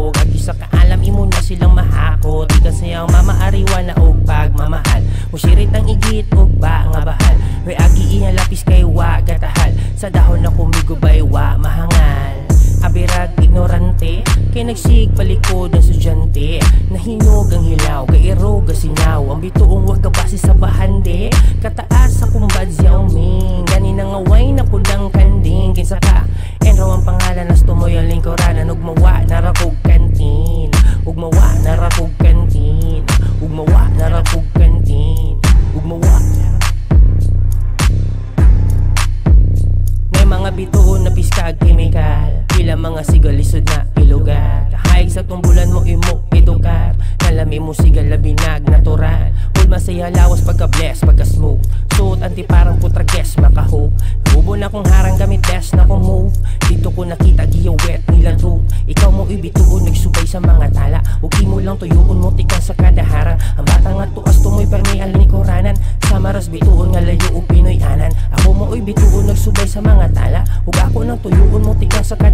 mahakog. Agi sa kaalam imo na silang mahakot. Di kasi ang mamaariwa na og pagmamahal. Musirit ang igit og ba nga bahal. We agi iyang lapis kay wa gatahal. Sa dahon na kumigo bay wa mahangal. Abirag ignorante, kay nagsig palikod ng estudyante. Nahinog ang hilaw, kay irog sinaw. Ang bituong wag kabase sa bahande. Kataas sa kumbad Xiaoming. Gani na ngaway na pudang kanding. Kinsa ka, enraw ang pangalan nas tumoy ang lingkuranan. Ugmawa na rakog kantin. Ugmawa na rakog kantin. Ugmawa na rakog kantin. Ugmawa. May mga bituon na piskag chemical. Pila mga sigalisod na ilugar. Kahayag sa tumbulan mo imo edukar. Nalami mo sigal labinag natural. Hulma saya lawas pagka-bless, pagka-smooth. Suot anti parang putrages makahook. Hubo na kong harang gamit dash na kong move. Dito ko nakita giyawet nila truth. Ikaw mo ibituon nagsubay sa mga tala. Huwag mo lang tuyuon mo tikan sa kadaharan. Ang bata nga tuas tumoy permi alin koranan. Sa maras bituon nga layo o Pinoy anan. Ako mo ibituon nagsubay sa mga tala. Huwag ako nang tuyuon mo tikan sa kadaharan.